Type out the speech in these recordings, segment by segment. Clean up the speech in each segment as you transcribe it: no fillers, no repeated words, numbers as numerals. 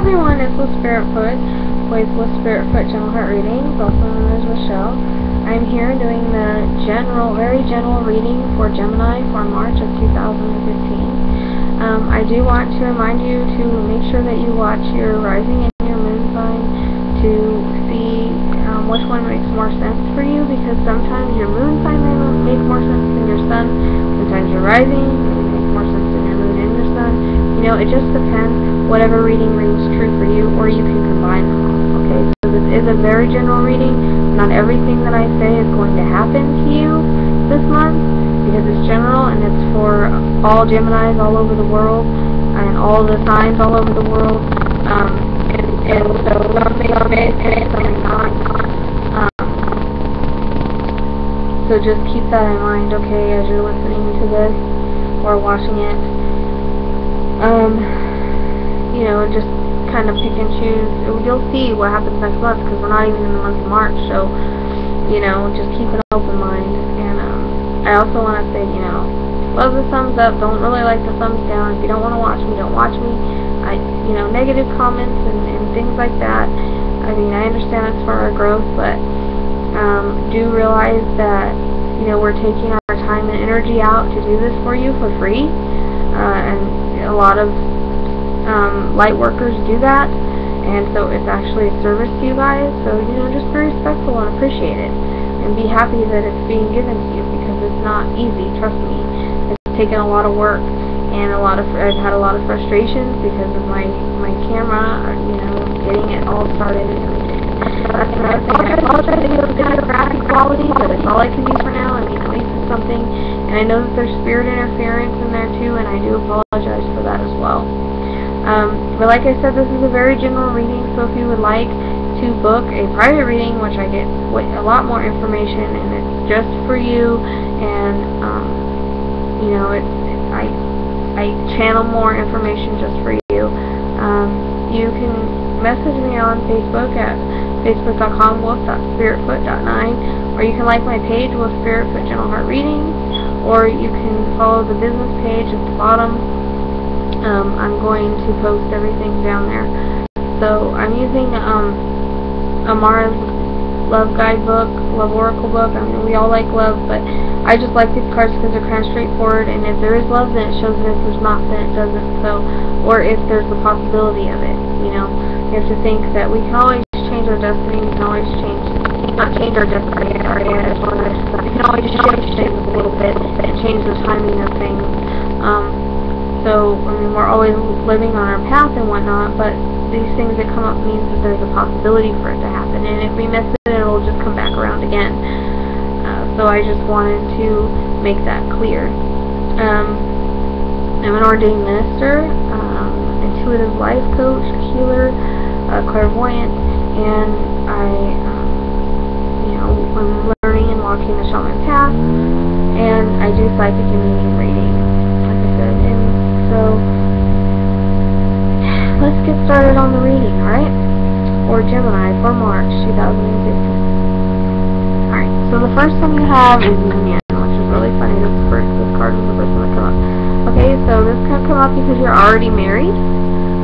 everyone, it's With Spiritfoot with Spiritfoot General Heart Readings, also known as Michelle. I'm here doing the very general reading for Gemini for March of 2015. I do want to remind you to make sure that you watch your rising and your moon sign to see which one makes more sense for you, because sometimes your moon sign may make more sense than your sun, sometimes your rising may make more sense than your moon and your sun. You know, it just depends. Whatever reading rings true for you, or you can combine them all, okay? So this is a very general reading. Not everything that I say is going to happen to you this month, because it's general and it's for all Geminis all over the world, and all the signs all over the world, and so some may fit and some may not. So just keep that in mind, okay, as you're listening to this or watching it. You know, just kind of pick and choose. You'll see what happens next month, because we're not even in the month of March, so, you know, just keep an open mind. And I also want to say, you know, love the thumbs up, don't really like the thumbs down. If you don't want to watch me, don't watch me. You know, negative comments and things like that, I mean, I understand it's for our growth, but do realize that, you know, we're taking our time and energy out to do this for you for free, and a lot of light workers do that, and so it's actually a service to you guys. So, you know, just be respectful and appreciate it, and be happy that it's being given to you, because it's not easy, trust me. It's taken a lot of work, and I've had a lot of frustrations because of my camera, you know, getting it all started and everything. That's another thing. I apologize if it's kind of graphic quality, but it's all I can do for now. I mean, at least it's something, and I know that there's spirit interference in there too, and I do apologize for that as well. But like I said, this is a very general reading, so if you would like to book a private reading, which I get a lot more information, and it's just for you, and you know, I channel more information just for you. You can message me on Facebook at facebook.com/wolf.spiritfoot.9, or you can like my page, Wolf Spiritfoot General Heart Readings, or you can follow the business page at the bottom. I'm going to post everything down there. So I'm using Amara's Love Guidebook, Love Oracle book. I mean, we all like love, but I just like these cards because they're kind of straightforward, and if there is love, then it shows it. If there's not, then it doesn't. So, or if there's the possibility of it, you know. You have to think that we can always change our destiny. We can always not change our destiny, we can always change things a little bit and change the timing of things. So, I mean, we're always living on our path and whatnot, but these things that come up means that there's a possibility for it to happen, and if we miss it, it'll just come back around again. So I just wanted to make that clear. I'm an ordained minister, intuitive life coach, healer, clairvoyant, and I'm learning and walking the shaman path, and I do psychic and medium reading, like I said. And so let's get started on the reading, alright? For Gemini for March 2015. Alright, so the first one you have is Union, which is really funny. This card was the first one to come up. Okay, so this can come up because you're already married.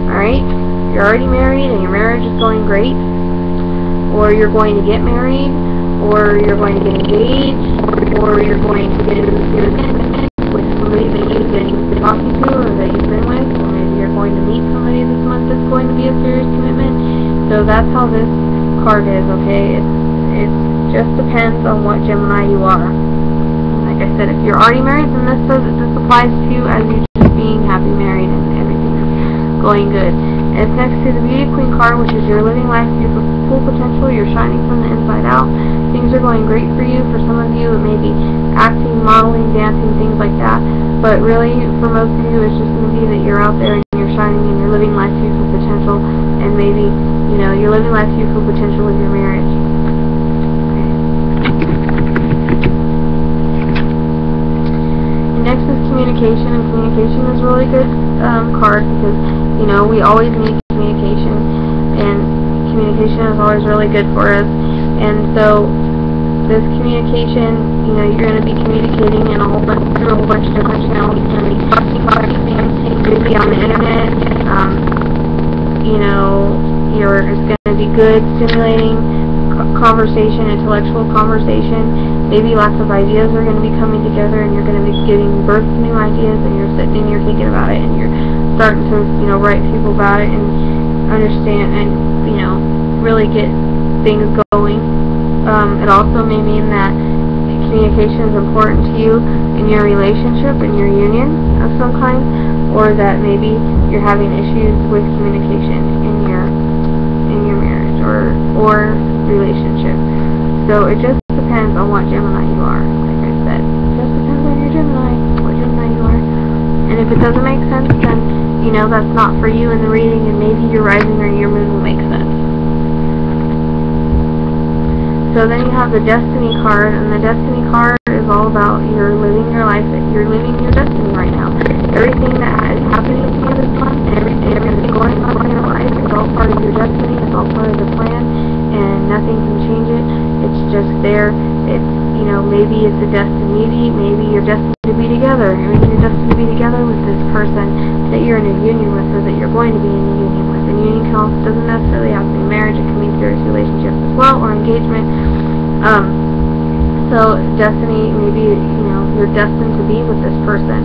Alright? You're already married and your marriage is going great. Or you're going to get married, or you're going to get engaged, or you're going to get into a commitment with somebody that you've been talking to or that you've been with, or maybe you're going to meet somebody this month that's going to be a serious commitment. So that's how this card is, okay? It just depends on what Gemini you are. Like I said, if you're already married, then this applies to you as you just being happy married and everything is going good. And it's next to the Beauty Queen card, which is you're living life to your full potential, you're shining from the inside out. Things are going great for you. For some of you, it may be acting, modeling, dancing, things like that. But really, for most of you, it's just going to be that you're out there and you're shining and you're living life to your full potential. And maybe, you know, you're living life to your full potential with your marriage. Next is communication, and communication is a really good card, because, you know, we always need communication, and communication is always really good for us. And so this communication, you know, you're going to be communicating in through a whole bunch of different channels. You're going to be talking things, you're going to be on the internet, it's going to be good, stimulating conversation, intellectual conversation. Maybe lots of ideas are going to be coming together, and you're going to be giving birth to new ideas, and you're sitting and you're thinking about it, and you're starting to, write to people about it and understand and, really get things going. It also may mean that communication is important to you in your relationship, in your union of some kind, or that maybe you're having issues with communication in your marriage or relationship. So it just depends on what Gemini you are. Like I said, it just depends on your Gemini, what Gemini you are. And if it doesn't make sense, then that's not for you in the reading, and maybe your rising or your moon will make sense. So then you have the Destiny card, and the Destiny card is all about you're living your life, you're living your destiny right now. Everything that is happening to you this month, and everything going on in your life is all part of your destiny, it's all part of the plan, and nothing can change it. It's just there. It's, maybe it's a destiny, maybe you're destined to be together. Maybe you're destined to be together with this person that you're in a union with, or that you're going to be in a union with. And union doesn't necessarily have to be marriage, it can be serious relationships as well, or engagement. So destiny, maybe, you're destined to be with this person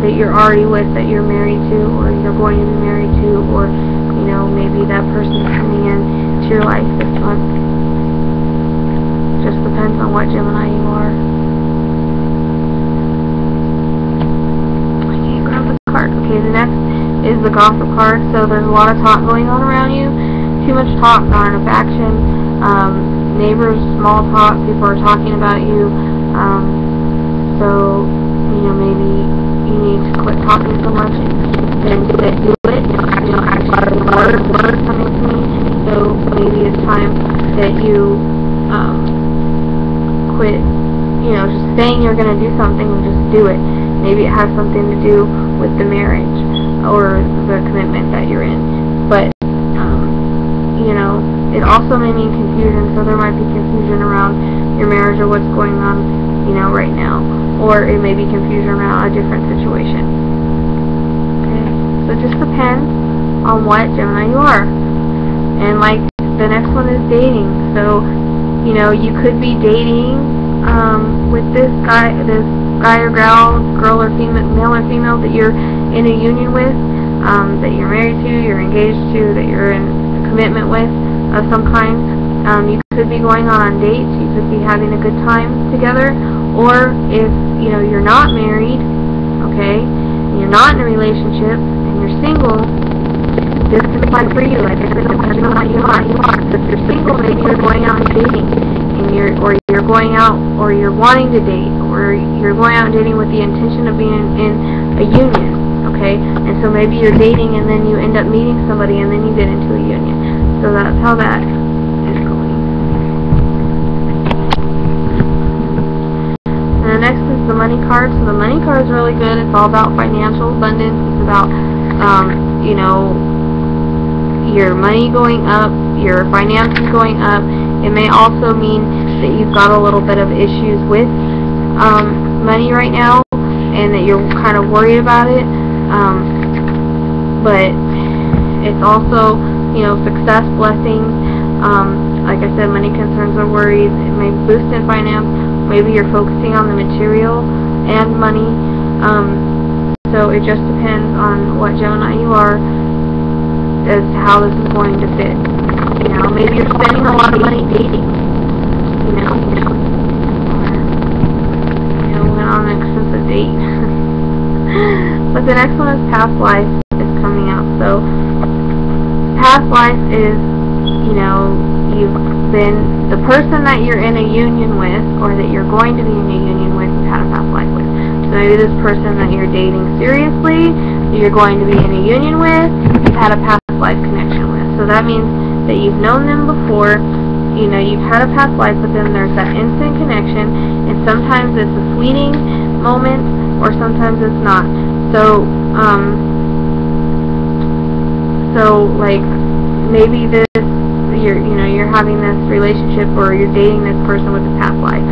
that you're already with, that you're married to, or you're going to be married to, or, maybe that person's coming in to your life this month. Just depends on what Gemini you are. I can't grab the card. Okay, the next is the Gossip card. So there's a lot of talk going on around you. Too much talk, not enough action. Neighbors, small talk, people are talking about you. So, maybe you need to quit talking so much and instead do it. Actually, words coming to me. So maybe it's time that you quit, just saying you're going to do something and just do it. Maybe it has something to do with the marriage or the commitment that you're in. But, it also may mean confusion, so there might be confusion around your marriage or what's going on, right now. Or it may be confusion around a different situation. Okay? So it just depends on what Gemini you are. And like, the next one is dating. So, you could be dating with this guy or girl or female, male or female that you're in a union with, that you're married to, you're engaged to, that you're in a commitment with of some kind. You could be going on dates, you could be having a good time together, or if you're not married, okay, and you're not in a relationship and you're single, this is apply for you. Like I said, depending on what you are. So if you're single, maybe you're going out and dating, and you're going out, or you're wanting to date, or you're going out and dating with the intention of being in a union, okay? And so maybe you're dating and then you end up meeting somebody and then you get into a union. So that's how that is going. And the next is the Money card. So the Money card is really good. It's all about financial abundance. It's about, your money going up, your finances going up. It may also mean that you've got a little bit of issues with money right now, and that you're kind of worried about it. But it's also, success, blessings. Like I said, money concerns or worries. It may boost in finance. Maybe you're focusing on the material and money. So it just depends on what Gemini you are as to how this is going to fit. Maybe you're spending a lot of money dating. Went on an expensive date. But the next one is past life is coming out. So past life is, you've been the person that you're in a union with, or that you're going to be in a union with, you've had a past life with. So maybe this person that you're dating seriously, that you're going to be in a union with, you've had a past life connection with. So that means that you've known them before, you've had a past life with them, there's that instant connection, and sometimes it's a fleeting moment, or sometimes it's not. So, like, maybe this, you're having this relationship, or you're dating this person with a past life,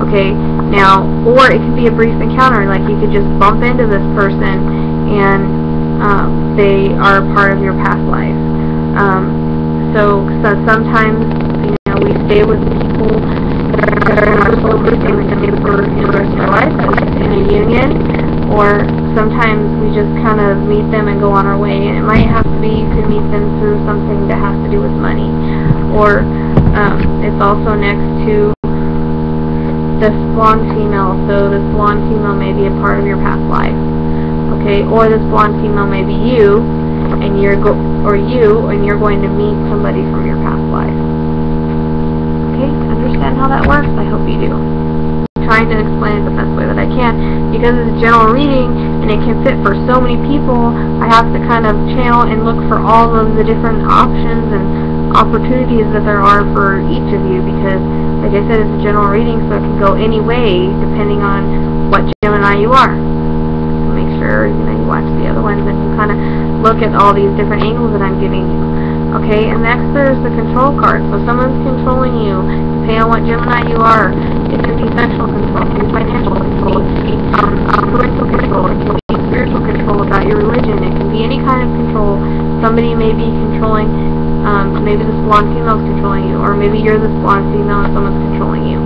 okay? Now, or it could be a brief encounter, like you could just bump into this person, and they are part of your past life. So sometimes, we stay with people that are in our soul group and we stay for the rest of our life in a union, or sometimes we just kind of meet them and go on our way. And it might have to be, you could meet them through something that has to do with money, or it's also next to this blonde female. So this blonde female may be a part of your past life, okay? Or this blonde female may be you, and you're going to meet somebody from your past life. Okay, understand how that works? I hope you do. I'm trying to explain it the best way that I can, because it's a general reading and it can fit for so many people. I have to kind of channel and look for all of the different options and opportunities that there are for each of you, because like I said, it's a general reading, so it can go any way depending on what Gemini you are. So make sure you watch the other ones and you kind of look at all these different angles that I'm giving you. Okay, and next there's the control card. So someone's controlling you, depending on what Gemini you are. It can be sexual control, it can be financial control, it can be parental control, it can be spiritual control about your religion, it can be any kind of control. Somebody may be controlling, maybe this blonde female is controlling you, or maybe you're this blonde female and someone's controlling you.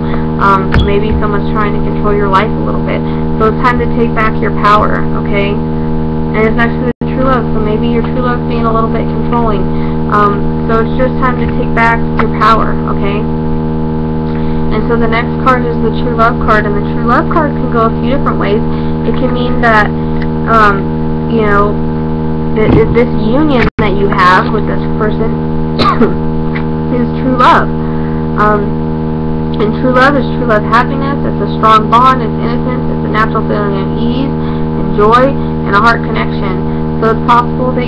Maybe someone's trying to control your life a little bit. So it's time to take back your power, okay? And it's next to the true love, so maybe your true love's being a little bit controlling. So it's just time to take back your power, okay? And so the next card is the true love card, and the true love card can go a few different ways. It can mean that, this union that you have with this person is true love. And true love is true love happiness. It's a strong bond. It's innocence. It's a natural feeling of ease and joy and a heart connection. So it's possible that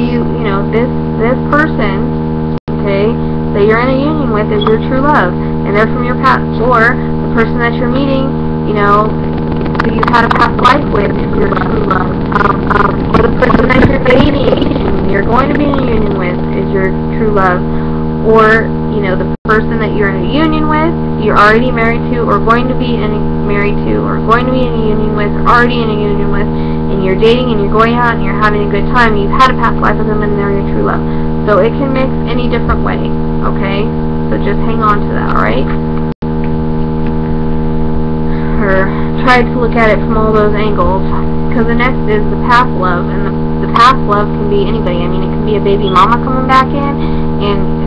this person, okay, that you're in a union with is your true love, and they're from your past, or the person that you're meeting, that you've had a past life with is your true love, or the person that you're dating and you're going to be in a union with is your true love, or the person that you're in a union with, you're already married to, or going to be married to, or going to be in a union with, or already in a union with, and you're dating and you're going out and you're having a good time, you've had a past life with them and they're your true love. So it can mix any different way, okay? So just hang on to that, alright? Or try to look at it from all those angles. Because the next is the past love, and the past love can be anybody. I mean, it can be a baby mama coming back in, and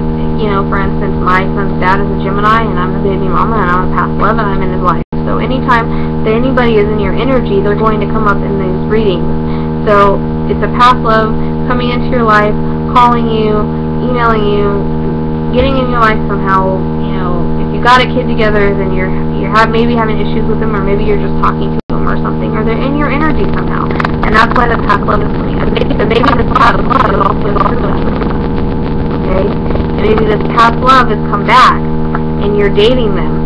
for instance, my son's dad is a Gemini, and I'm the baby mama, and I'm a past love, and I'm in his life. So anytime that anybody is in your energy, they're going to come up in these readings. So it's a past love coming into your life, calling you, emailing you, getting in your life somehow. If you got a kid together, then you're maybe having issues with them, or maybe you're just talking to them or something, or they're in your energy somehow. And that's why the past love is coming in. Maybe this past love is also true love. Okay? And maybe this past love has come back, and you're dating them.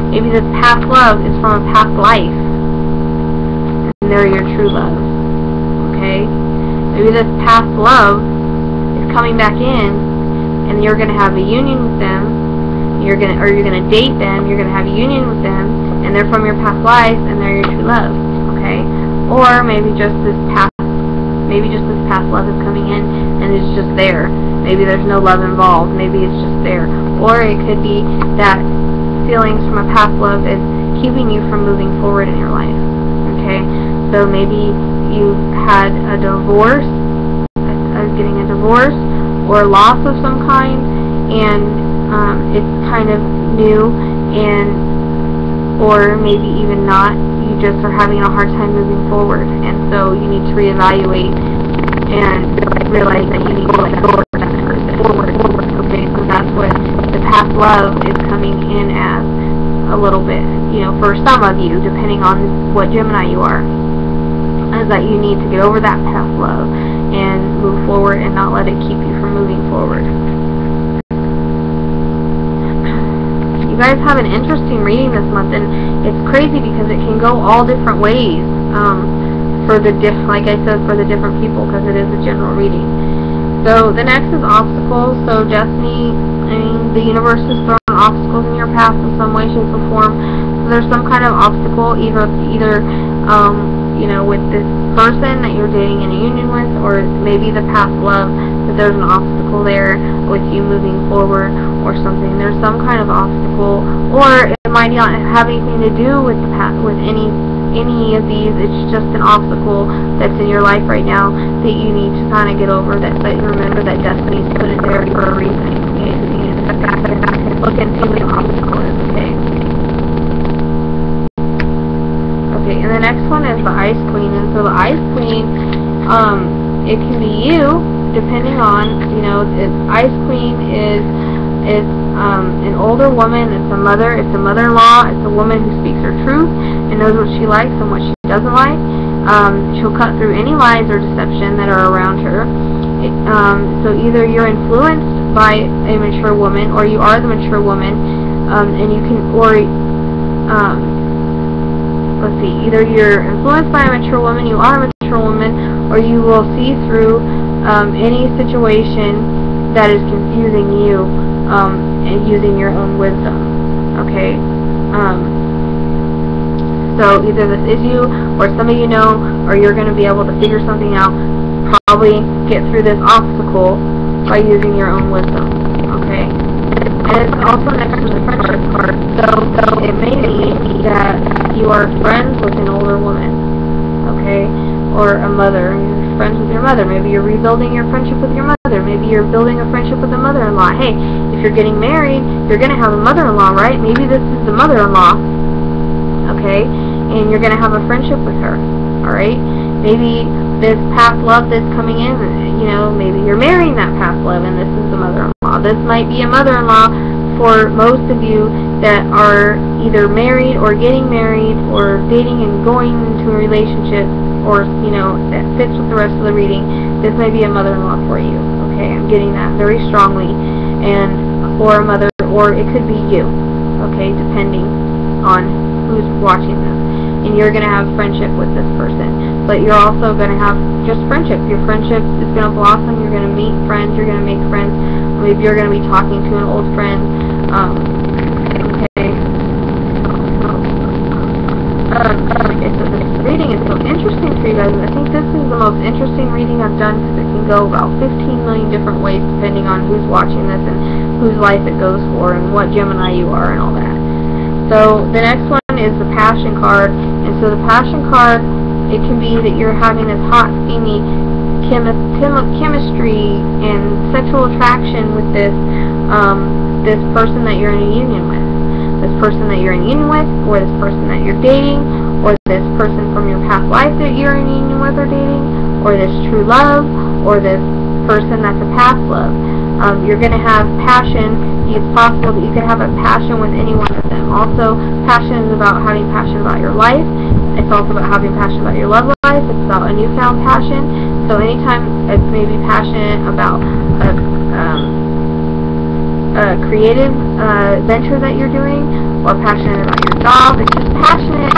Maybe this past love is from a past life, and they're your true love. Okay? Maybe this past love is coming back in, and you're going to have a union with them. You're going to date them. You're going to have a union with them, and they're from your past life, and they're your true love. Okay? Or maybe just this past love is coming in, and it's just there. Maybe there's no love involved. Maybe it's just there. Or it could be that feelings from a past love is keeping you from moving forward in your life. Okay? So maybe you've had a divorce, getting a divorce, or loss of some kind, and it's kind of new, or maybe even not. You just are having a hard time moving forward, and so you need to reevaluate and realize that you need to let go of that person forward. Okay, so that's what the past love is coming in as a little bit, for some of you, depending on what Gemini you are, is that you need to get over that past love and move forward and not let it keep you from moving forward. You guys have an interesting reading this month, and it's crazy because it can go all different ways like I said, for the different people, because it is a general reading. So the next is obstacles. So destiny, the universe has thrown obstacles in your path in some way, shape, or form. So there's some kind of obstacle, either with this person that you're dating in a union with, or maybe the past love, that there's an obstacle there with you moving forward or something. There's some kind of obstacle, or it might not have anything to do with the past, with any of these. It's just an obstacle that's in your life right now that you need to kind of get over, that you remember that destiny's put it there for a reason. You need to step back and look and see what the obstacle is, okay? Okay, and the next one is the Ice Queen. And so the Ice Queen, it can be you, depending on, Ice Queen is an older woman. It's a mother. It's a mother-in-law. It's a woman who speaks her truth and knows what she likes and what she doesn't like. She'll cut through any lies or deception that are around her. So either you're influenced by a mature woman, or you are the mature woman, and you can, or let's see, either you're influenced by a mature woman, you are a mature woman, or you will see through any situation that is confusing you, and using your own wisdom. Okay? So either this is you, or some of you know, or you're going to be able to figure something out, probably get through this obstacle by using your own wisdom. Okay? And it's also next to the friendship card. So it may be that you are friends with an older woman. Okay? Or a mother. You're friends with your mother. Maybe you're rebuilding your friendship with your mother. Maybe you're building a friendship with a mother-in-law. Hey, if you're getting married, you're going to have a mother-in-law, right? Maybe this is the mother-in-law. Okay? And you're going to have a friendship with her. Alright? Maybe this past love that's coming in, maybe you're marrying that past love and this is the mother-in-law. This might be a mother-in-law for most of you that are either married or getting married or dating and going into a relationship, or, that fits with the rest of the reading. This may be a mother-in-law for you. Okay? I'm getting that very strongly. Or a mother, or it could be you. Okay? Depending on who's watching this. And you're going to have friendship with this person. But you're also going to have just friendship. Your friendship is going to blossom. You're going to meet friends. You're going to make friends. Maybe you're going to be talking to an old friend. Okay. This reading is so interesting for you guys. I think this is the most interesting reading I've done, because it can go about 15 million different ways depending on who's watching this and whose life it goes for and what Gemini you are and all that. So the next one is the Passion card. And so the Passion card, it can be that you're having this hot, steamy chemistry and sexual attraction with this person that you're in a union with. This person that you're in union with, or this person that you're dating, or this person from your past life that you're in union with or dating, or this true love, or this person that's a past love. You're going to have passion. It's possible that you could have a passion with any one of them. Also, passion is about having passion about your life. It's also about having passion about your love life. It's about a newfound passion. So anytime it's maybe passionate about a creative venture that you're doing, or passionate about your job, it's just passionate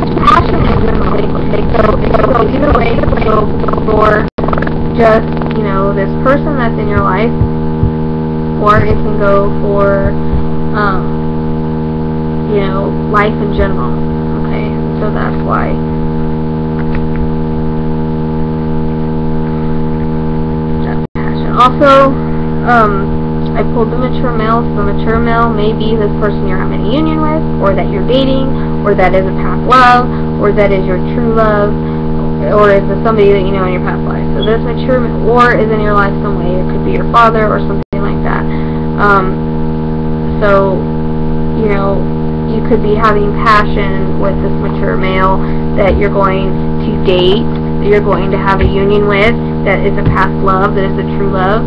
generally. So either way, it can go for just, this person that's in your life, or it can go for, life in general. Okay, so that's why. That's passion. Also, I pulled the mature male. So the mature male may be this person you're having a union with, or that you're dating, or that is a past love, or that is your true love, or is it somebody that you know in your past life. So this mature, or is in your life some way. It could be your father or something like that. So, you could be having passion with this mature male that you're going to date, that you're going to have a union with, that is a past love, that is a true love,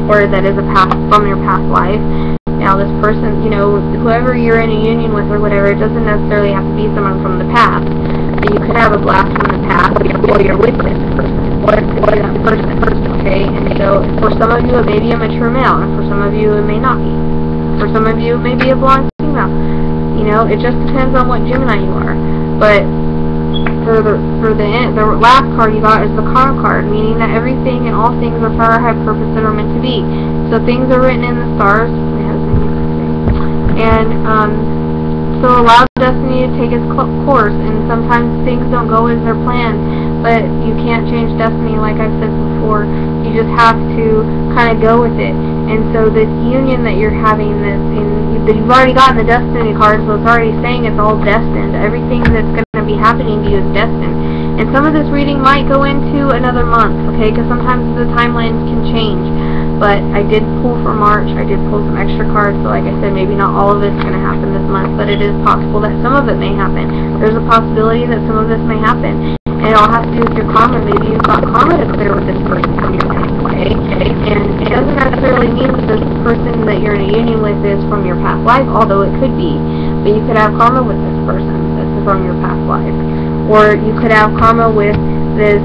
or that is a past from your past life. Now this person, whoever you're in a union with or whatever, it doesn't necessarily have to be someone from the past. But you could have a blast from the past while you're with this person, or that person, okay? And so for some of you it may be a mature male, and for some of you it may not be. For some of you it may be a blonde female. It just depends on what Gemini you are. But for the last card you got is the Karma card, meaning that everything and all things are for our high purpose that are meant to be. So things are written in the stars, and so allow destiny to take its course. And sometimes things don't go as they're planned, but you can't change destiny, like I've said before. You just have to kind of go with it. And so this union that you're having, you've already gotten the destiny card, so it's already saying it's all destined. Everything that's going to be happening to you is destined. And some of this reading might go into another month, okay, because sometimes the timelines can change. But I did pull for March. I did pull some extra cards, so like I said, maybe not all of it's going to happen this month, but it is possible that some of it may happen. There's a possibility that some of this may happen. And it all has to do with your karma. Maybe you've got karma to clear with this person from your past life. And it doesn't necessarily mean that this person that you're in a union with is from your past life, although it could be. But you could have karma with this person that's from your past life. Or you could have karma with this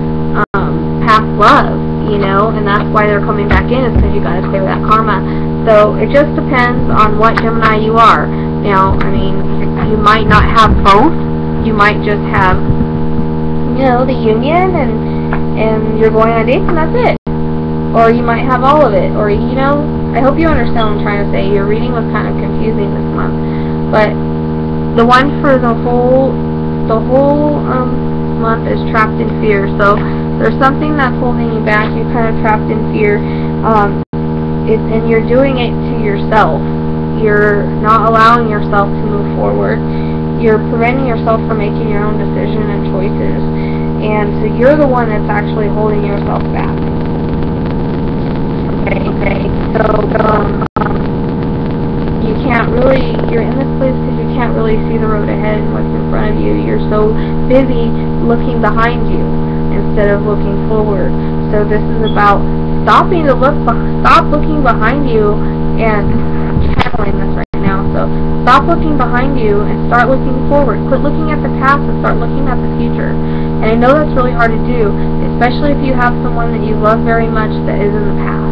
past love, you know, and that's why they're coming back in, is because you got to clear that karma. So it just depends on what Gemini you are. Now, I mean, you might not have both. You might just have, you know, the union and you're going on dates and that's it. Or you might have all of it. Or, you know, I hope you understand what I'm trying to say. Your reading was kind of confusing this month. But the one for the whole month is trapped in fear. So there's something that's holding you back. You're kind of trapped in fear. And you're doing it to yourself. You're not allowing yourself to move forward. You're preventing yourself from making your own decision and choices. And so you're the one that's actually holding yourself back. Okay. So you can't really, you're in this place because you can't really see the road ahead and what's in front of you. You're so busy looking behind you instead of looking forward. So this is about stop looking behind you and channeling this right now. So stop looking behind you and start looking forward. Quit looking at the past and start looking at the future. And I know that's really hard to do, especially if you have someone that you love very much that is in the past.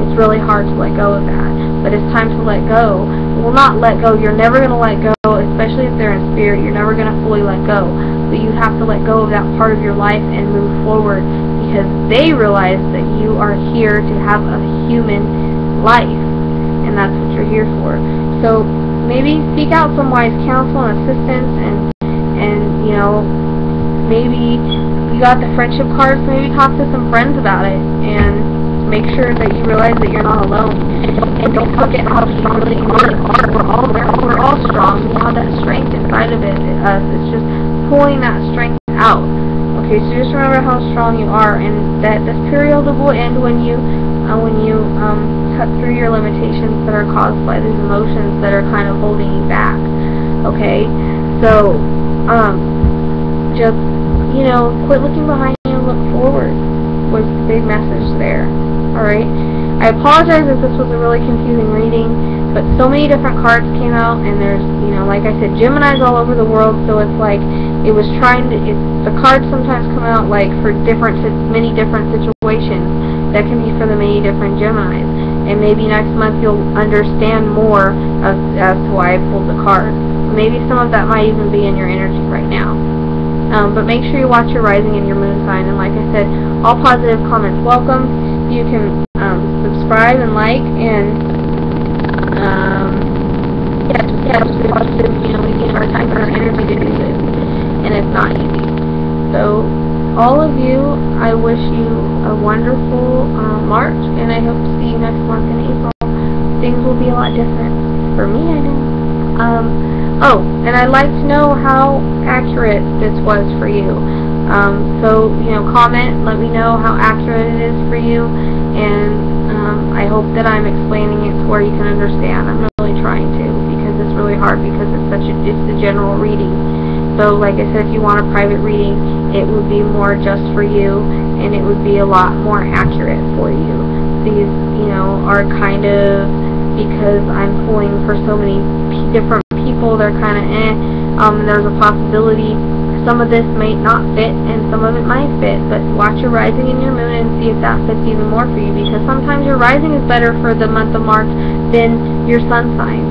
It's really hard to let go of that. But it's time to let go. Well, not let go. You're never going to let go, especially if they're in spirit. You're never going to fully let go. But you have to let go of that part of your life and move forward, because they realize that you are here to have a human life, and that's what you're here for. So maybe seek out some wise counsel and assistance, and you know, maybe you got the friendship cards, maybe talk to some friends about it, and make sure that you realize that you're not alone. And don't forget how strong that you really are. We're all strong. We have that strength inside of us. It's just pulling that strength out. Okay, so just remember how strong you are, and that this period will end when you cut through your limitations that are caused by these emotions that are kind of holding you back. Okay, so just, you know, quit looking behind you and look forward was the big message there. Alright, I apologize if this was a really confusing reading, but so many different cards came out, and there's, you know, like I said, Gemini's all over the world, so it's like it was trying to, the cards sometimes come out like for many different situations that can be for the many different Geminis, and maybe next month you'll understand more as to why I pulled the cards. Maybe some of that might even be in your energy right now. But make sure you watch your rising and your moon sign, and like I said, all positive comments welcome. You can subscribe and like, and just watch this. You know, we give our time and our energy to do this, and it's not easy. So all of you, I wish you a wonderful March, and I hope to see you next month in April. Things will be a lot different for me, I know. Oh, and I'd like to know how accurate this was for you. So, you know, comment, let me know how accurate it is for you, and I hope that I'm explaining it to where you can understand. I'm really trying to, because it's really hard, because it's a general reading. So, like I said, if you want a private reading, it would be more just for you, and it would be a lot more accurate for you. These, you know, are kind of, because I'm pulling for so many different people, they're kind of there's a possibility some of this may not fit and some of it might fit, but watch your rising and your moon and see if that fits even more for you, because sometimes your rising is better for the month of March than your sun sign,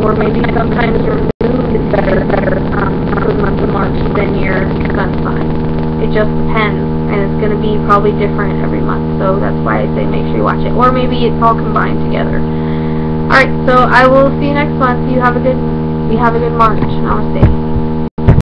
or maybe sometimes your moon is better for the month of March than your sun sign. It just depends, and it's going to be probably different every month, so that's why I say make sure you watch it, or maybe it's all combined together. Alright, so I will see you next month. You have a good March. Namaste.